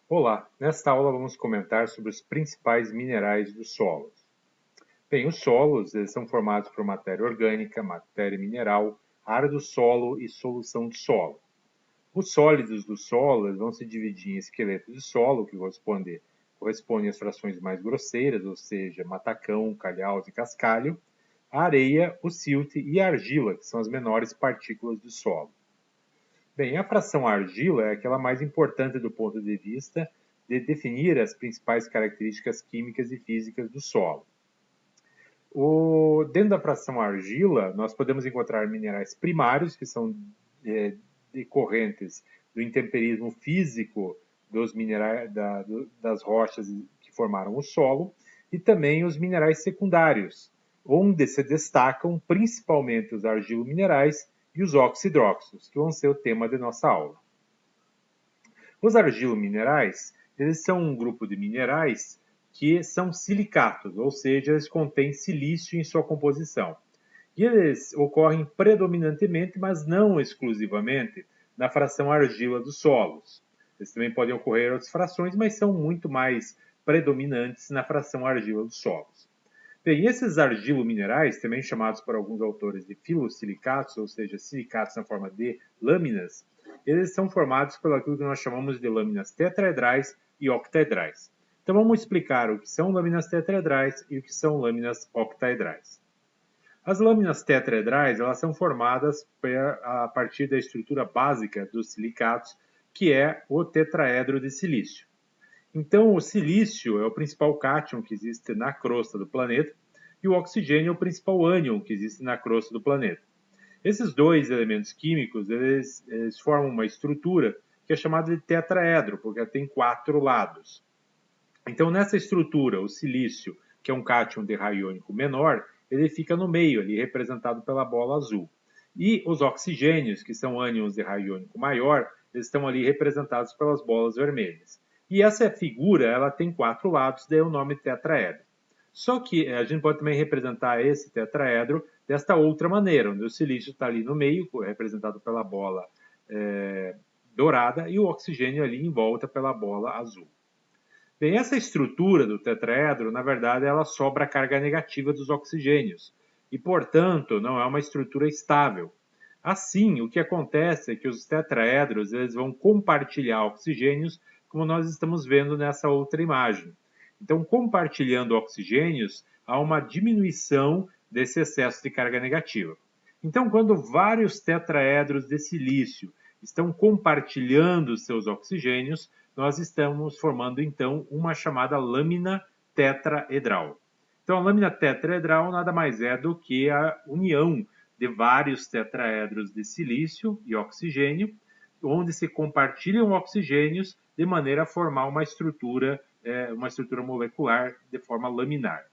Olá, nesta aula vamos comentar sobre os principais minerais dos solos. Bem, os solos eles são formados por matéria orgânica, matéria mineral, área do solo e solução do solo. Os sólidos do solo eles vão se dividir em esqueleto de solo, que corresponde às frações mais grosseiras, ou seja, matacão, calhaus e cascalho, a areia, o silt e a argila, que são as menores partículas do solo. Bem, a fração argila é aquela mais importante do ponto de vista de definir as principais características químicas e físicas do solo. Dentro da fração argila, nós podemos encontrar minerais primários, que são decorrentes do intemperismo físico dos minerais, das rochas que formaram o solo, e também os minerais secundários, onde se destacam principalmente os argilominerais e os oxidróxidos, que vão ser o tema de nossa aula. Os argilominerais, eles são um grupo de minerais que são silicatos, ou seja, eles contêm silício em sua composição. E eles ocorrem predominantemente, mas não exclusivamente, na fração argila dos solos. Eles também podem ocorrer em outras frações, mas são muito mais predominantes na fração argila dos solos. Bem, esses argilominerais, também chamados por alguns autores de filosilicatos, ou seja, silicatos na forma de lâminas, eles são formados por aquilo que nós chamamos de lâminas tetraedrais e octaedrais. Então vamos explicar o que são lâminas tetraedrais e o que são lâminas octaedrais. As lâminas tetraedrais elas são formadas a partir da estrutura básica dos silicatos, que é o tetraedro de silício. Então, o silício é o principal cátion que existe na crosta do planeta e o oxigênio é o principal ânion que existe na crosta do planeta. Esses dois elementos químicos eles formam uma estrutura que é chamada de tetraedro, porque tem 4 lados. Então, nessa estrutura, o silício, que é um cátion de raio iônico menor, ele fica no meio, ali representado pela bola azul. E os oxigênios, que são ânions de raio iônico maior, eles estão ali representados pelas bolas vermelhas. E essa figura ela tem 4 lados, daí o nome tetraedro. Só que a gente pode também representar esse tetraedro desta outra maneira, onde o silício está ali no meio, representado pela bola dourada, e o oxigênio ali em volta pela bola azul. Bem, essa estrutura do tetraedro, na verdade, ela sobra a carga negativa dos oxigênios e, portanto, não é uma estrutura estável. Assim, o que acontece é que os tetraedros eles vão compartilhar oxigênios, como nós estamos vendo nessa outra imagem. Então, compartilhando oxigênios, há uma diminuição desse excesso de carga negativa. Então, quando vários tetraedros de silício estão compartilhando seus oxigênios, nós estamos formando então uma chamada lâmina tetraedral. Então, a lâmina tetraedral nada mais é do que a união de vários tetraedros de silício e oxigênio, onde se compartilham oxigênios de maneira a formar uma estrutura molecular de forma laminar.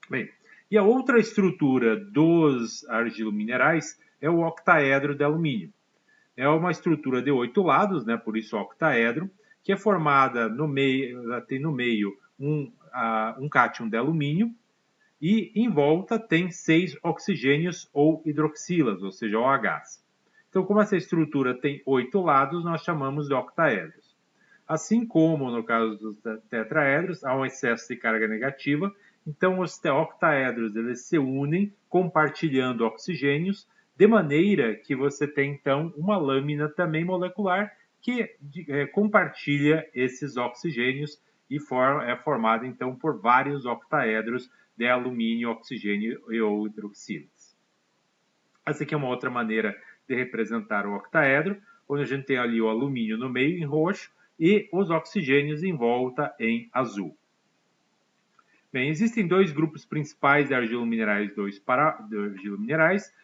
Bem, e a outra estrutura dos argilominerais é o octaedro de alumínio. É uma estrutura de 8 lados, né, por isso octaedro, que é formada no meio, tem no meio um cátion de alumínio e em volta tem 6 oxigênios ou hidroxilas, ou seja, OHs. Então, como essa estrutura tem 8 lados, nós chamamos de octaedros. Assim como no caso dos tetraedros, há um excesso de carga negativa, então os octaedros eles se unem compartilhando oxigênios, de maneira que você tem então uma lâmina também molecular que compartilha esses oxigênios e é formada então por vários octaedros de alumínio, oxigênio e ou hidroxilas. Essa aqui é uma outra maneira de representar o octaedro, onde a gente tem ali o alumínio no meio em roxo e os oxigênios em volta em azul. Bem, existem dois grupos principais de argilominerais,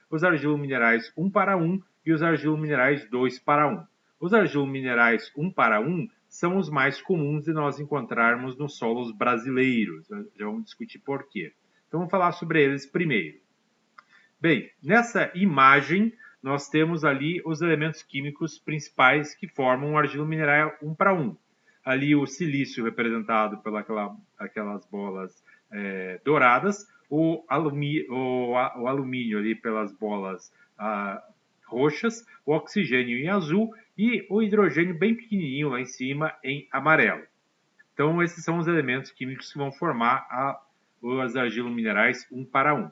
os argilominerais 1 para 1 e os argilominerais 2 para 1. Os argilominerais 1 para 1 são os mais comuns de nós encontrarmos nos solos brasileiros. Já vamos discutir por quê. Então vamos falar sobre eles primeiro. Bem, nessa imagem nós temos ali os elementos químicos principais que formam o argilomineral 1 para 1. Ali o silício representado pelas bolas douradas, o alumínio ali pelas bolas roxas, o oxigênio em azul e o hidrogênio bem pequenininho lá em cima em amarelo. Então, esses são os elementos químicos que vão formar os argilominerais 1 para 1.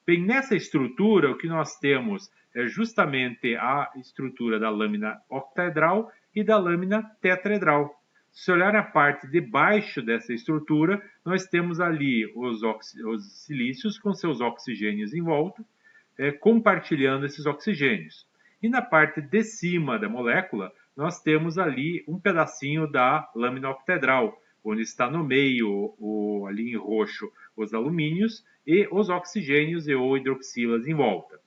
Bem, nessa estrutura, o que nós temos é justamente a estrutura da lâmina octaedral e da lâmina tetraedral. Se olhar a parte de baixo dessa estrutura, nós temos ali os silícios com seus oxigênios em volta, compartilhando esses oxigênios. E na parte de cima da molécula, nós temos ali um pedacinho da lâmina octaedral, onde está no meio, ali em roxo, os alumínios e os oxigênios e ou hidroxilas em volta.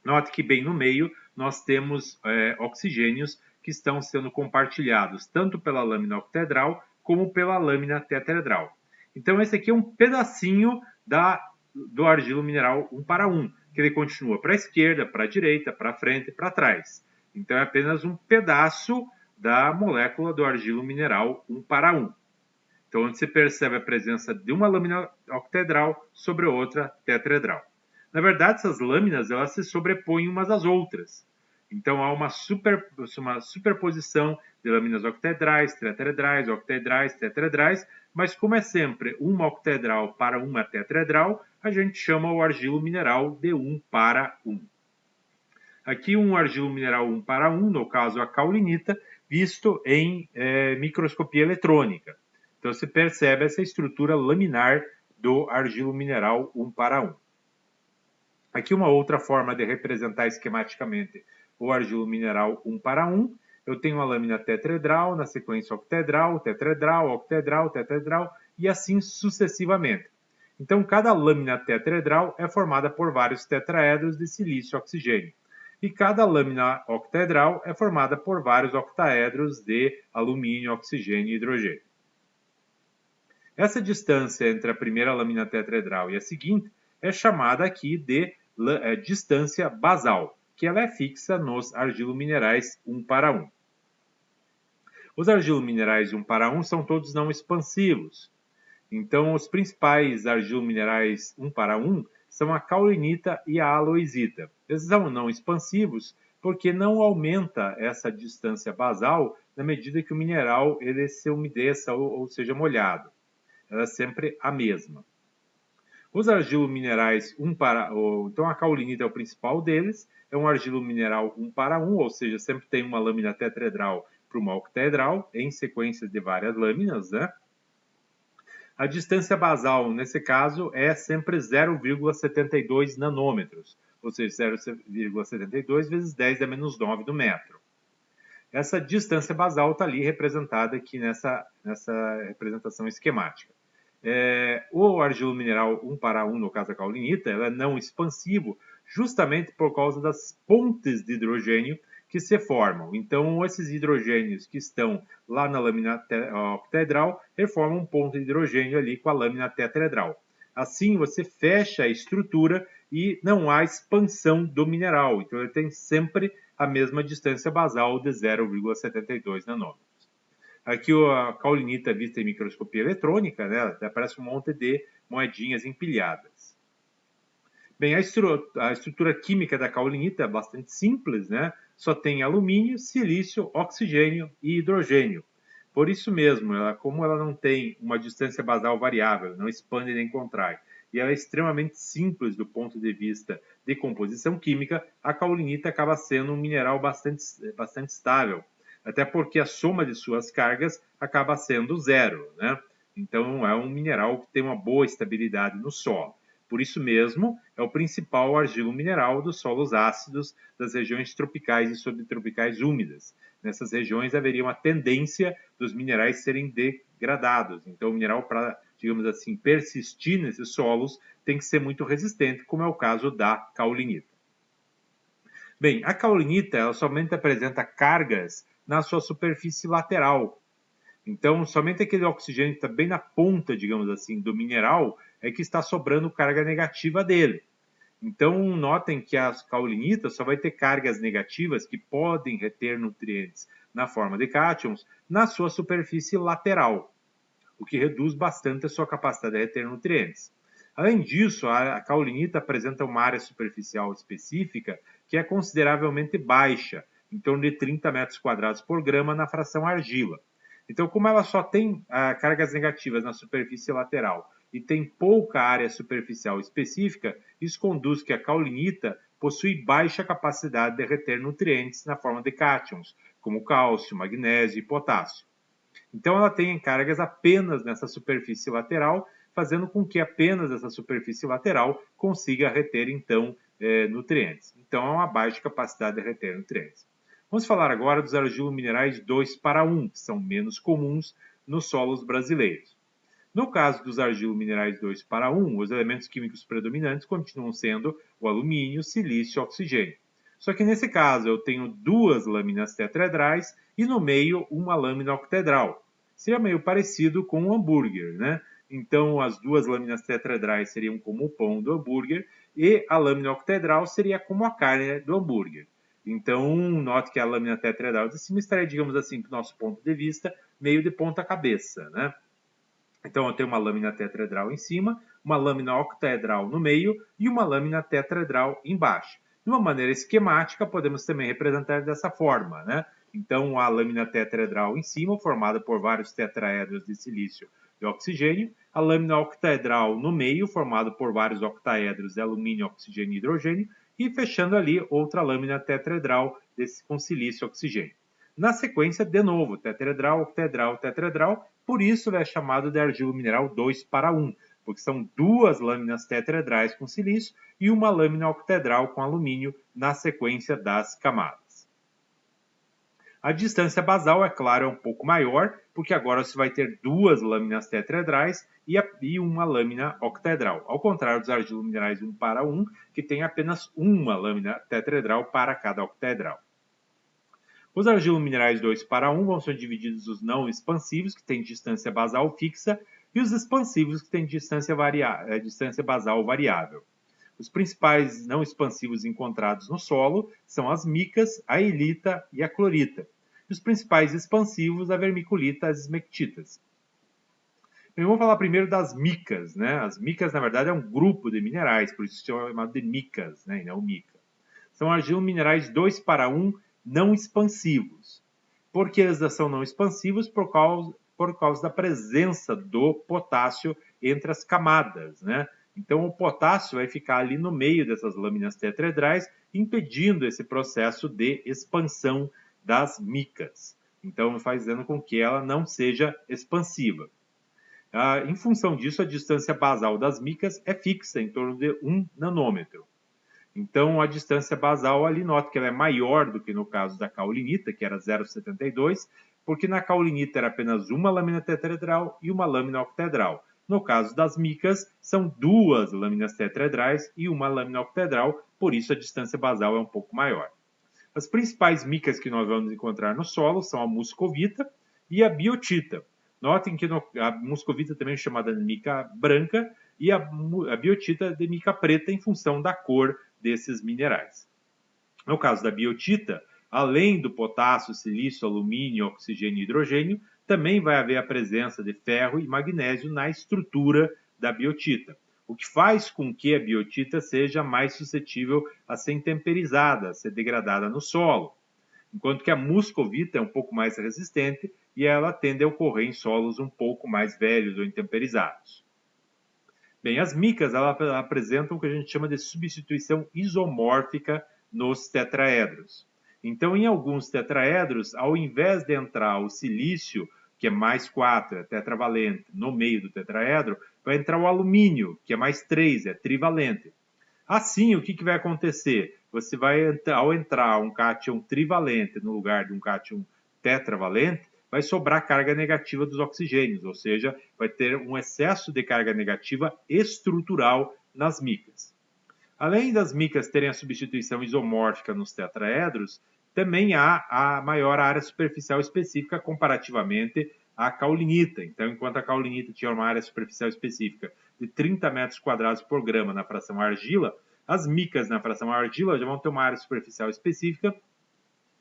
Note que bem no meio nós temos oxigênios que estão sendo compartilhados tanto pela lâmina octaedral como pela lâmina tetraedral. Então esse aqui é um pedacinho do argilo mineral 1 para 1, que ele continua para a esquerda, para a direita, para frente e para trás. Então é apenas um pedaço da molécula do argilo mineral 1 para 1. Então, onde se percebe a presença de uma lâmina octaedral sobre outra tetraedral. Na verdade, essas lâminas elas se sobrepõem umas às outras. Então, há uma superposição de lâminas octaedrais, tetraedrais, octaedrais, tetraedrais, mas como é sempre uma octaedral para uma tetraedral, a gente chama o argilo mineral de 1 para 1. Aqui um argilo mineral 1 para 1, no caso a caulinita, visto em microscopia eletrônica. Então, se percebe essa estrutura laminar do argilo mineral 1 para 1. Aqui uma outra forma de representar esquematicamente o argilo mineral 1 para 1. Eu tenho a lâmina tetraedral, na sequência octaedral, tetraedral, octaedral, tetraedral e assim sucessivamente. Então, cada lâmina tetraedral é formada por vários tetraedros de silício e oxigênio. E cada lâmina octaedral é formada por vários octaedros de alumínio, oxigênio e hidrogênio. Essa distância entre a primeira lâmina tetraedral e a seguinte é chamada aqui de distância basal, que ela é fixa nos argilominerais 1 para 1. Os argilominerais 1 para 1 são todos não expansivos. Então, os principais argilominerais 1 para 1 são a caulinita e a aloisita. Eles são não expansivos porque não aumenta essa distância basal na medida que o mineral ele se umedeça ou seja molhado. Ela é sempre a mesma. Os argilominerais 1 para... Então, a caulinita é o principal deles, é um argilomineral 1 para 1, ou seja, sempre tem uma lâmina tetraedral para uma octaedral, em sequências de várias lâminas, né? A distância basal, nesse caso, é sempre 0,72 nanômetros, ou seja, 0,72 vezes 10 a menos 9 do metro. Essa distância basal está ali representada aqui nessa representação esquemática. O argilo mineral 1 para 1, no caso da caulinita, ela é não expansivo justamente por causa das pontes de hidrogênio que se formam. Então, esses hidrogênios que estão lá na lâmina octaedral, formam um ponto de hidrogênio ali com a lâmina tetraedral. Assim, você fecha a estrutura e não há expansão do mineral. Então, ele tem sempre a mesma distância basal de 0,72 nanômetros. Aqui a caulinita vista em microscopia eletrônica, né, aparece um monte de moedinhas empilhadas. Bem, a estrutura química da caulinita é bastante simples, né? Só tem alumínio, silício, oxigênio e hidrogênio. Por isso mesmo, como ela não tem uma distância basal variável, não expande nem contrai, e ela é extremamente simples do ponto de vista de composição química, a caulinita acaba sendo um mineral bastante estável, até porque a soma de suas cargas acaba sendo zero, né? Então, é um mineral que tem uma boa estabilidade no solo. Por isso mesmo, é o principal argilo mineral dos solos ácidos das regiões tropicais e subtropicais úmidas. Nessas regiões haveria uma tendência dos minerais serem degradados. Então, o mineral, para, digamos assim, persistir nesses solos, tem que ser muito resistente, como é o caso da caulinita. Bem, a caulinita ela somente apresenta cargas na sua superfície lateral. Então, somente aquele oxigênio que está bem na ponta, digamos assim, do mineral é que está sobrando carga negativa dele. Então, notem que a caulinita só vai ter cargas negativas que podem reter nutrientes na forma de cátions na sua superfície lateral, o que reduz bastante a sua capacidade de reter nutrientes. Além disso, a caulinita apresenta uma área superficial específica que é consideravelmente baixa, em torno de 30 metros quadrados por grama na fração argila. Então, como ela só tem cargas negativas na superfície lateral e tem pouca área superficial específica, isso conduz que a caulinita possui baixa capacidade de reter nutrientes na forma de cátions, como cálcio, magnésio e potássio. Então, ela tem cargas apenas nessa superfície lateral, fazendo com que apenas essa superfície lateral consiga reter, então, nutrientes. Então, é uma baixa capacidade de reter nutrientes. Vamos falar agora dos argilominerais 2:1, que são menos comuns nos solos brasileiros. No caso dos argilominerais 2:1, os elementos químicos predominantes continuam sendo o alumínio, silício e oxigênio. Só que nesse caso eu tenho duas lâminas tetraedrais e no meio uma lâmina octaedral. Seria meio parecido com um hambúrguer, né? Então as duas lâminas tetraedrais seriam como o pão do hambúrguer e a lâmina octaedral seria como a carne do hambúrguer. Então, note que a lâmina tetraedral de cima estaria, digamos assim, do nosso ponto de vista, meio de ponta cabeça, né? Então, eu tenho uma lâmina tetraedral em cima, uma lâmina octaedral no meio e uma lâmina tetraedral embaixo. De uma maneira esquemática, podemos também representar dessa forma, né? Então, a lâmina tetraedral em cima, formada por vários tetraedros de silício e oxigênio, a lâmina octaedral no meio, formada por vários octaedros de alumínio, oxigênio e hidrogênio, e fechando ali outra lâmina tetraedral com silício e oxigênio. Na sequência, de novo, tetraedral, octaedral, tetraedral, por isso é chamado de argilomineral 2:1, porque são duas lâminas tetraedrais com silício e uma lâmina octaedral com alumínio na sequência das camadas. A distância basal, é claro, é um pouco maior, porque agora você vai ter duas lâminas tetraedrais e uma lâmina octaedral, ao contrário dos argilominerais 1:1, que tem apenas uma lâmina tetraedral para cada octaedral. Os argilominerais 2:1 vão ser divididos os não expansivos, que têm distância basal fixa, e os expansivos, que têm distância basal variável. Os principais não expansivos encontrados no solo são as micas, a ilita e a clorita. E os principais expansivos, a vermiculita e as esmectitas. Bem, vamos falar primeiro das micas, né? As micas, na verdade, é um grupo de minerais, por isso é chamado de micas, né? E não mica. São argilominerais 2:1 não expansivos. Por que eles são não expansivos? Por causa da presença do potássio entre as camadas, né? Então, o potássio vai ficar ali no meio dessas lâminas tetraedrais, impedindo esse processo de expansão das micas. Então, fazendo com que ela não seja expansiva. Em função disso, a distância basal das micas é fixa, em torno de 1 nanômetro. Então, a distância basal ali, nota que ela é maior do que no caso da caulinita, que era 0,72, porque na caulinita era apenas uma lâmina tetraedral e uma lâmina octaedral. No caso das micas, são duas lâminas tetraedrais e uma lâmina octaedral, por isso a distância basal é um pouco maior. As principais micas que nós vamos encontrar no solo são a muscovita e a biotita. Notem que a muscovita também é chamada de mica branca e a biotita de mica preta em função da cor desses minerais. No caso da biotita, além do potássio, silício, alumínio, oxigênio e hidrogênio, também vai haver a presença de ferro e magnésio na estrutura da biotita, o que faz com que a biotita seja mais suscetível a ser intemperizada, a ser degradada no solo, enquanto que a muscovita é um pouco mais resistente e ela tende a ocorrer em solos um pouco mais velhos ou intemperizados. Bem, as micas elas apresentam o que a gente chama de substituição isomórfica nos tetraedros. Então, em alguns tetraedros, ao invés de entrar o silício, que é mais 4, é tetravalente, no meio do tetraedro, vai entrar o alumínio, que é mais 3, é trivalente. Assim, o que vai acontecer? Você vai, ao entrar um cátion trivalente no lugar de um cátion tetravalente, vai sobrar carga negativa dos oxigênios, ou seja, vai ter um excesso de carga negativa estrutural nas micas. Além das micas terem a substituição isomórfica nos tetraedros, também há a maior área superficial específica comparativamente à caulinita. Então, enquanto a caulinita tinha uma área superficial específica de 30 metros quadrados por grama na fração argila, as micas na fração argila já vão ter uma área superficial específica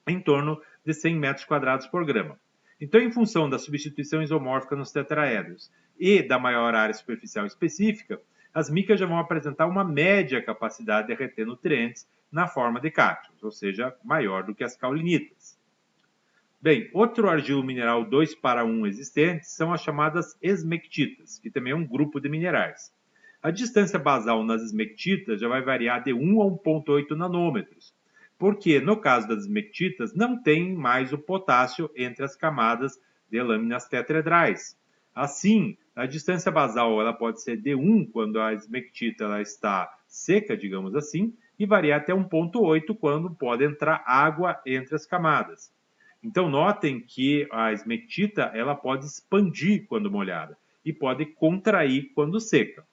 em torno de 100 metros quadrados por grama. Então, em função da substituição isomórfica nos tetraedros e da maior área superficial específica, as micas já vão apresentar uma média capacidade de reter nutrientes na forma de cátions, ou seja, maior do que as caulinitas. Bem, outro argilo mineral 2:1 existente são as chamadas esmectitas, que também é um grupo de minerais. A distância basal nas esmectitas já vai variar de 1 a 1,8 nanômetros, porque no caso das esmectitas não tem mais o potássio entre as camadas de lâminas tetraedrais. Assim, a distância basal ela pode ser de 1 quando a esmectita ela está seca, digamos assim, e variar até 1,8 quando pode entrar água entre as camadas. Então, notem que a esmectita ela pode expandir quando molhada e pode contrair quando seca.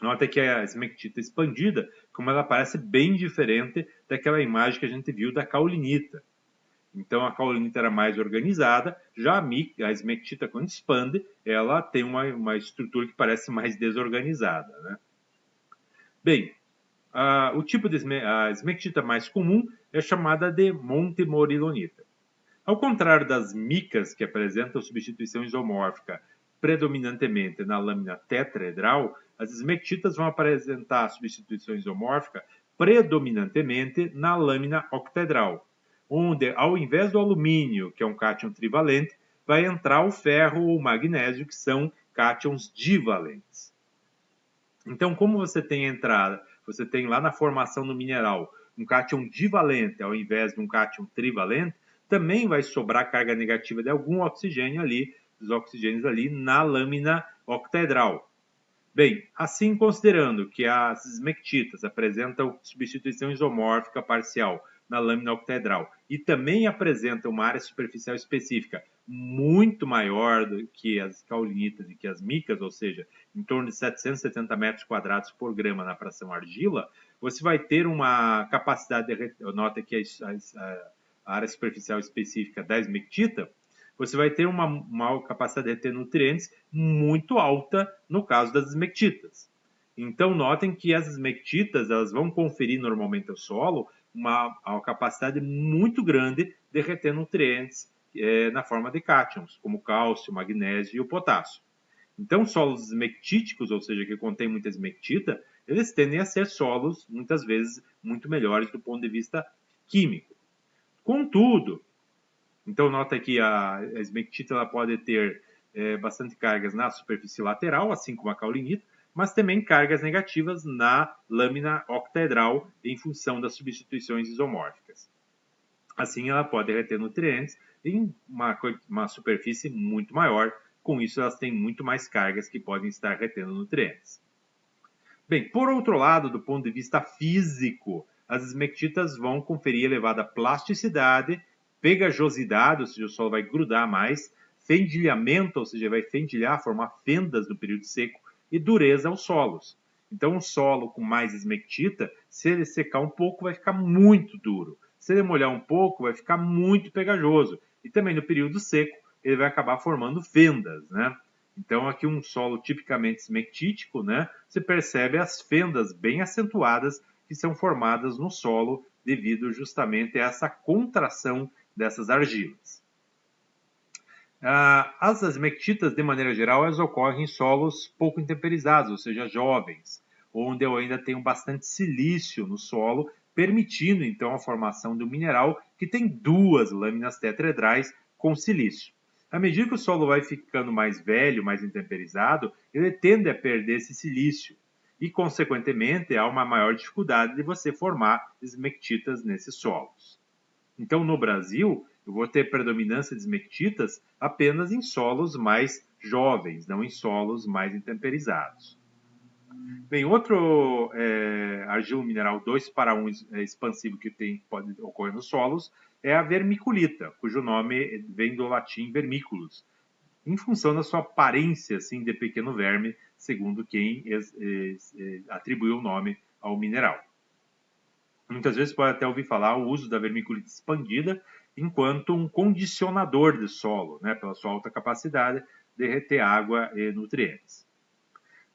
Nota que a esmectita expandida, como ela parece bem diferente daquela imagem que a gente viu da caulinita. Então, a caulinita era mais organizada, já a esmectita, quando expande, ela tem uma estrutura que parece mais desorganizada, né? Bem, o tipo de esmectita mais comum é chamada de montemorilonita. Ao contrário das micas, que apresentam substituição isomórfica predominantemente na lâmina tetraedral, as esmectitas vão apresentar substituição isomórfica predominantemente na lâmina octaedral, onde, ao invés do alumínio, que é um cátion trivalente, vai entrar o ferro ou o magnésio, que são cátions divalentes. Então, como você tem entrada, você tem lá na formação do mineral um cátion divalente ao invés de um cátion trivalente, também vai sobrar carga negativa de algum oxigênio ali, dos oxigênios ali na lâmina octaedral. Bem, assim considerando que as esmectitas apresentam substituição isomórfica parcial na lâmina octaedral e também apresentam uma área superficial específica muito maior do que as caulinitas e que as micas, ou seja, em torno de 770 metros quadrados por grama na fração argila, você vai ter uma capacidade de... Nota que a área superficial específica da esmectita, você vai ter uma capacidade de reter nutrientes muito alta no caso das esmectitas. Então, notem que as esmectitas elas vão conferir normalmente ao solo uma capacidade muito grande de reter nutrientes na forma de cátions, como o cálcio, o magnésio e o potássio. Então, solos esmectíticos, ou seja, que contêm muita esmectita, eles tendem a ser solos, muitas vezes, muito melhores do ponto de vista químico. Contudo, então nota que a esmectita ela pode ter bastante cargas na superfície lateral, assim como a caulinita, mas também cargas negativas na lâmina octaedral em função das substituições isomórficas. Assim, ela pode reter nutrientes em uma superfície muito maior, com isso elas têm muito mais cargas que podem estar retendo nutrientes. Bem, por outro lado, do ponto de vista físico, as esmectitas vão conferir elevada plasticidade, pegajosidade, ou seja, o solo vai grudar mais, fendilhamento, ou seja, vai fendilhar, formar fendas no período seco, e dureza aos solos. Então, um solo com mais esmectita, se ele secar um pouco, vai ficar muito duro. Se ele molhar um pouco, vai ficar muito pegajoso. E também no período seco, ele vai acabar formando fendas, né? Então, aqui um solo tipicamente esmectítico, né? Você percebe as fendas bem acentuadas que são formadas no solo devido justamente a essa contração dessas argilas. As esmectitas, de maneira geral, elas ocorrem em solos pouco intemperizados, ou seja, jovens, onde eu ainda tenho bastante silício no solo, permitindo então a formação de um mineral que tem duas lâminas tetraedrais com silício. À medida que o solo vai ficando mais velho, mais intemperizado, ele tende a perder esse silício e, consequentemente, há uma maior dificuldade de você formar esmectitas nesses solos. Então, no Brasil, eu vou ter predominância de esmectitas apenas em solos mais jovens, não em solos mais intemperizados. Bem, outro argilo mineral 2:1 expansivo que pode ocorrer nos solos é a vermiculita, cujo nome vem do latim vermiculus, em função da sua aparência assim, de pequeno verme, segundo quem atribuiu o nome ao mineral. Muitas vezes pode até ouvir falar o uso da vermiculita expandida enquanto um condicionador de solo, né, pela sua alta capacidade de reter água e nutrientes.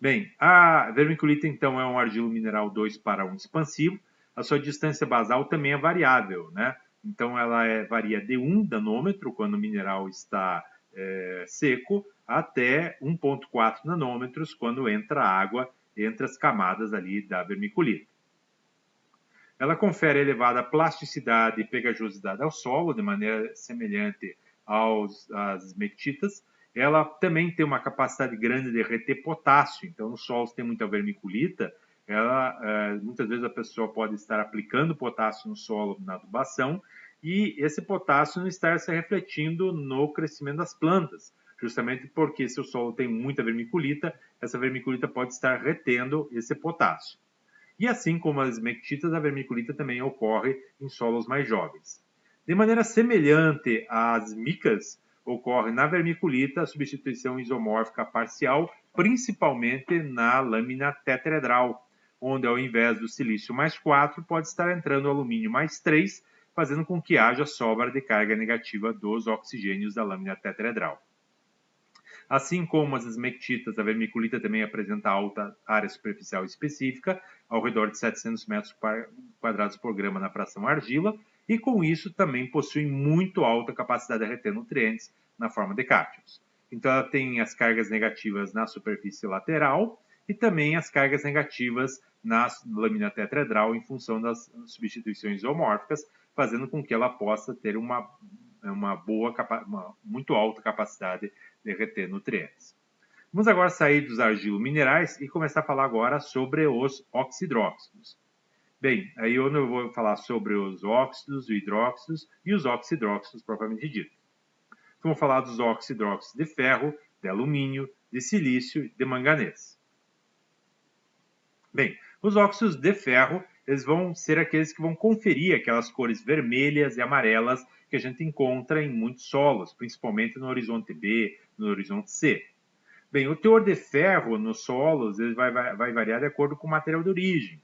Bem, a vermiculita então é um argilo mineral 2:1 expansivo. A sua distância basal também é variável, né? Então ela varia de 1 nanômetro quando o mineral está seco até 1,4 nanômetros quando entra água entre as camadas ali da vermiculita. Ela confere elevada plasticidade e pegajosidade ao solo, de maneira semelhante às esmectitas. Ela também tem uma capacidade grande de reter potássio. Então, nos solos tem muita vermiculita, muitas vezes a pessoa pode estar aplicando potássio no solo na adubação e esse potássio não estar se refletindo no crescimento das plantas, justamente porque se o solo tem muita vermiculita, essa vermiculita pode estar retendo esse potássio. E assim como as esmectitas, a vermiculita também ocorre em solos mais jovens. De maneira semelhante às micas, ocorre na vermiculita a substituição isomórfica parcial, principalmente na lâmina tetraedral, onde ao invés do silício mais 4, pode estar entrando o alumínio mais 3, fazendo com que haja sobra de carga negativa dos oxigênios da lâmina tetraedral. Assim como as esmectitas, a vermiculita também apresenta alta área superficial específica, ao redor de 700 metros quadrados por grama na fração argila, e com isso também possui muito alta capacidade de reter nutrientes na forma de cátions. Então ela tem as cargas negativas na superfície lateral e também as cargas negativas na lâmina tetraedral em função das substituições isomórficas, fazendo com que ela possa ter uma muito alta capacidade de reter nutrientes. Vamos agora sair dos argilominerais e começar a falar agora sobre os oxidróxidos. Bem, aí eu vou falar sobre os óxidos, os hidróxidos e os oxidróxidos propriamente dito. Então, vamos falar dos oxidróxidos de ferro, de alumínio, de silício e de manganês. Bem, os óxidos de ferro, eles vão ser aqueles que vão conferir aquelas cores vermelhas e amarelas que a gente encontra em muitos solos, principalmente no horizonte B, no horizonte C. Bem, o teor de ferro nos solos ele vai variar de acordo com o material de origem.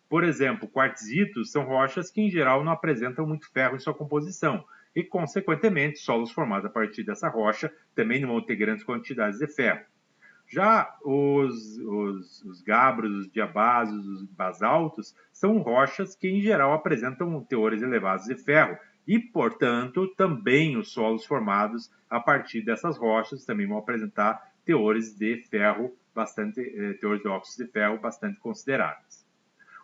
Por exemplo, quartzitos são rochas que, em geral, não apresentam muito ferro em sua composição e, consequentemente, solos formados a partir dessa rocha também não vão ter grandes quantidades de ferro. Já os gabros, os diabasos, os basaltos são rochas que, em geral, apresentam teores elevados de ferro e, portanto, também os solos formados a partir dessas rochas também vão apresentar teores de ferro teores de óxidos de ferro bastante consideráveis.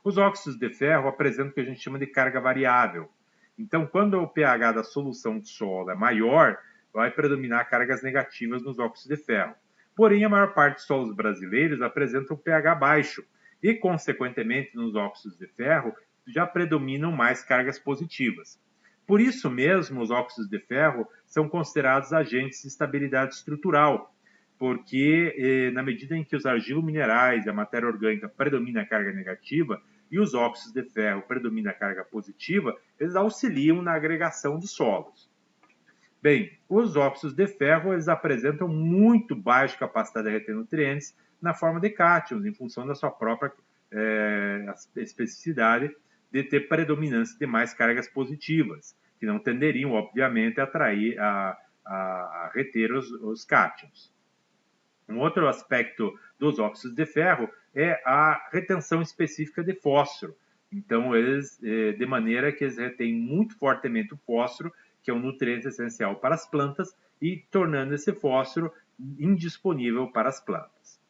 Os óxidos de ferro apresentam o que a gente chama de carga variável. Então, quando o pH da solução de solo é maior, vai predominar cargas negativas nos óxidos de ferro. Porém, a maior parte dos solos brasileiros apresentam pH baixo e, consequentemente, nos óxidos de ferro já predominam mais cargas positivas. Por isso mesmo, os óxidos de ferro são considerados agentes de estabilidade estrutural, porque na medida em que os argilominerais e a matéria orgânica predominam a carga negativa e os óxidos de ferro predominam a carga positiva, eles auxiliam na agregação dos solos. Bem, os óxidos de ferro eles apresentam muito baixa capacidade de reter nutrientes na forma de cátions, em função da sua própria especificidade de ter predominância de mais cargas positivas, que não tenderiam, obviamente, a atrair, a reter os cátions. Um outro aspecto dos óxidos de ferro é a retenção específica de fósforo. Então, eles, de maneira que eles retêm muito fortemente o fósforo, que é um nutriente essencial para as plantas, e tornando esse fósforo indisponível para as plantas.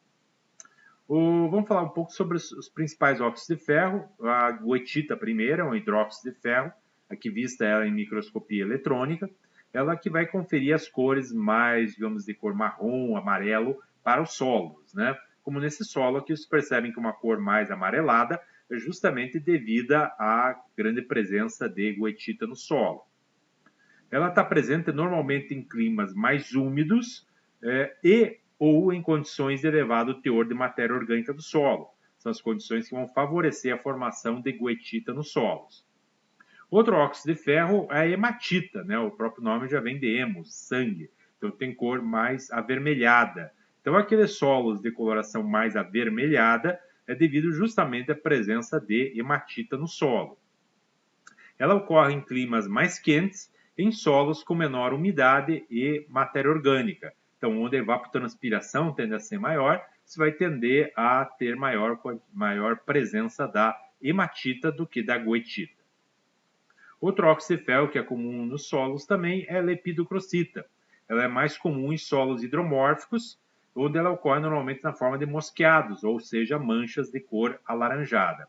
Vamos falar um pouco sobre os principais óxidos de ferro. A goethita primeira, um hidróxido de ferro, aqui vista ela em microscopia eletrônica, ela que vai conferir as cores mais, digamos, de cor marrom, amarelo, para os solos, né? Como nesse solo aqui, vocês percebem que uma cor mais amarelada é justamente devida à grande presença de goethita no solo. Ela está presente normalmente em climas mais úmidos ou em condições de elevado teor de matéria orgânica do solo. São as condições que vão favorecer a formação de goethita nos solos. Outro óxido de ferro é a hematita, né? O próprio nome já vem de hemos, sangue. Então tem cor mais avermelhada. Então aqueles solos de coloração mais avermelhada é devido justamente à presença de hematita no solo. Ela ocorre em climas mais quentes, em solos com menor umidade e matéria orgânica. Então, onde a evapotranspiração tende a ser maior, você vai tender a ter maior presença da hematita do que da goethita. Outro óxido de ferro que é comum nos solos também é a lepidocrocita. Ela é mais comum em solos hidromórficos, onde ela ocorre normalmente na forma de mosqueados, ou seja, manchas de cor alaranjada.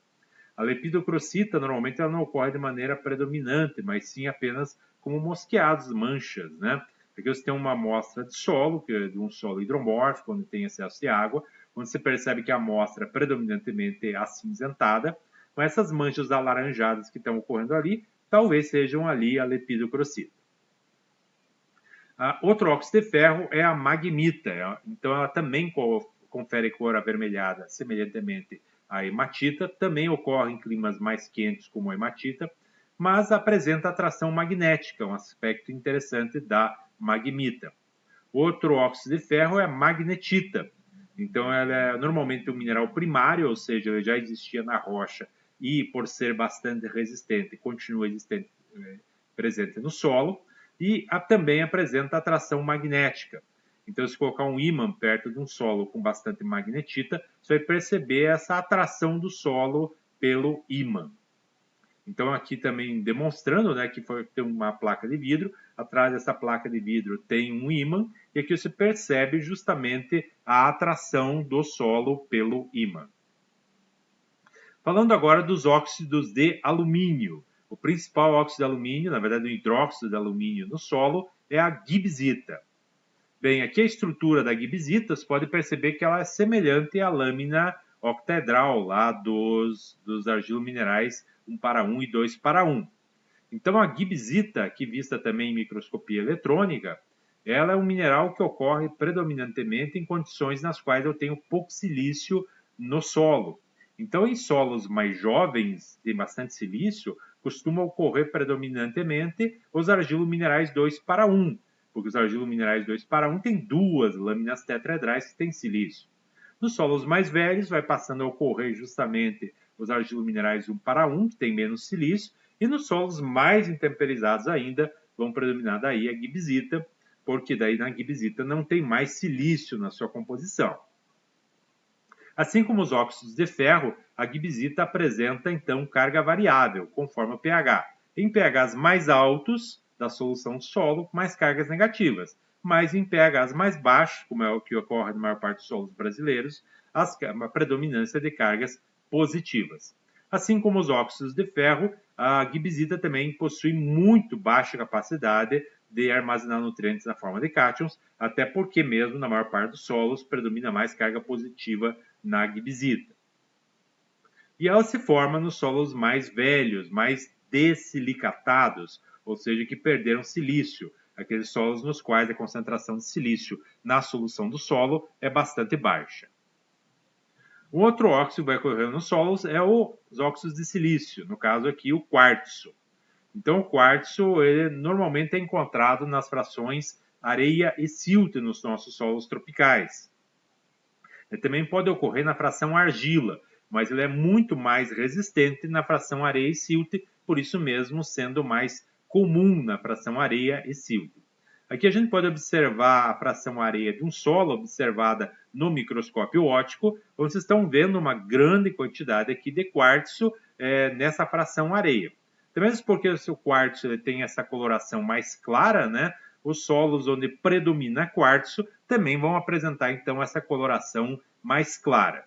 A lepidocrocita, normalmente, ela não ocorre de maneira predominante, mas sim apenas como mosqueados, manchas, né? Aqui você tem uma amostra de solo, que é de um solo hidromórfico, onde tem excesso de água, onde você percebe que a amostra é predominantemente acinzentada, mas essas manchas alaranjadas que estão ocorrendo ali, talvez sejam ali a lepidocrocita. Outro óxido de ferro é a magmita, então ela também confere cor avermelhada, semelhantemente à hematita, também ocorre em climas mais quentes como a hematita, mas apresenta atração magnética, um aspecto interessante da magmita. Outro óxido de ferro é a magnetita. Então, ela é normalmente um mineral primário, ou seja, ele já existia na rocha e, por ser bastante resistente, continua existente, presente no solo. E também apresenta atração magnética. Então, se colocar um ímã perto de um solo com bastante magnetita, você vai perceber essa atração do solo pelo ímã. Então, aqui também demonstrando, né, que tem uma placa de vidro, atrás dessa placa de vidro tem um ímã, e aqui você percebe justamente a atração do solo pelo ímã. Falando agora dos óxidos de alumínio. O principal óxido de alumínio, na verdade o hidróxido de alumínio no solo, é a gibbsita. Bem, aqui a estrutura da gibbsita, você pode perceber que ela é semelhante à lâmina octaedral lá dos argilominerais 1:1 e 2:1. Então, a gibbsita, que vista também em microscopia eletrônica, ela é um mineral que ocorre predominantemente em condições nas quais eu tenho pouco silício no solo. Então, em solos mais jovens, de bastante silício, costuma ocorrer predominantemente os argilominerais 2:1, porque os argilominerais 2:1 têm duas lâminas tetraedrais que têm silício. Nos solos mais velhos, vai passando a ocorrer justamente os argilominerais 1:1, que têm menos silício, e nos solos mais intemperizados ainda, vão predominar daí a gibbsita, porque daí na gibbsita não tem mais silício na sua composição. Assim como os óxidos de ferro, a gibbsita apresenta então carga variável, conforme o pH. Em pHs mais altos da solução do solo, mais cargas negativas, mas em pHs mais baixos, como é o que ocorre na maior parte dos solos brasileiros, a predominância de cargas positivas. Assim como os óxidos de ferro, a gibbsita também possui muito baixa capacidade de armazenar nutrientes na forma de cátions, até porque mesmo na maior parte dos solos predomina mais carga positiva na gibbsita. E ela se forma nos solos mais velhos, mais desilicatados, ou seja, que perderam silício, aqueles solos nos quais a concentração de silício na solução do solo é bastante baixa. Um outro óxido que vai ocorrer nos solos é os óxidos de silício, no caso aqui o quartzo. Então, o quartzo ele normalmente é encontrado nas frações areia e silt nos nossos solos tropicais. Ele também pode ocorrer na fração argila, mas ele é muito mais resistente na fração areia e silt, por isso mesmo sendo mais comum na fração areia e silt. Aqui a gente pode observar a fração areia de um solo observada no microscópio óptico, onde vocês estão vendo uma grande quantidade aqui de quartzo nessa fração areia. Também porque o quartzo ele tem essa coloração mais clara, né? Os solos onde predomina quartzo também vão apresentar então essa coloração mais clara.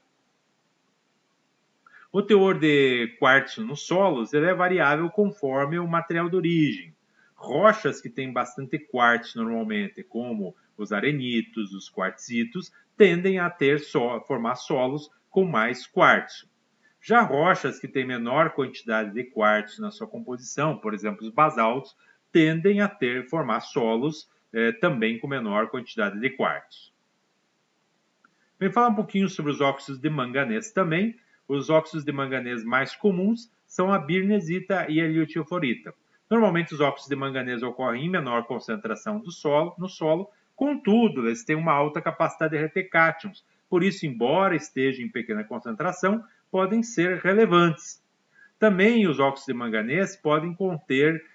O teor de quartzo nos solos ele é variável conforme o material de origem. Rochas que têm bastante quartzo normalmente, como os arenitos, os quartzitos, tendem a formar solos com mais quartzo. Já rochas que têm menor quantidade de quartzo na sua composição, por exemplo, os basaltos, tendem a formar solos também com menor quantidade de quartzo. Vem falar um pouquinho sobre os óxidos de manganês também. Os óxidos de manganês mais comuns são a birnesita e a liutioforita. Normalmente os óxidos de manganês ocorrem em menor concentração no solo, contudo, eles têm uma alta capacidade de reter cátions. Por isso, embora estejam em pequena concentração, podem ser relevantes. Também os óxidos de manganês podem conter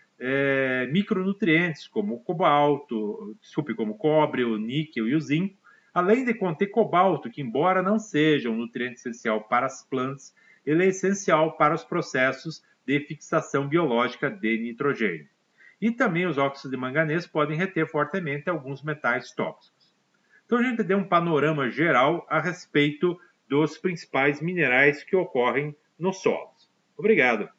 micronutrientes, como o cobalto, como o cobre, o níquel e o zinco, além de conter cobalto, que embora não seja um nutriente essencial para as plantas, ele é essencial para os processos de fixação biológica de nitrogênio. E também os óxidos de manganês podem reter fortemente alguns metais tóxicos. Então a gente deu um panorama geral a respeito dos principais minerais que ocorrem nos solos. Obrigado.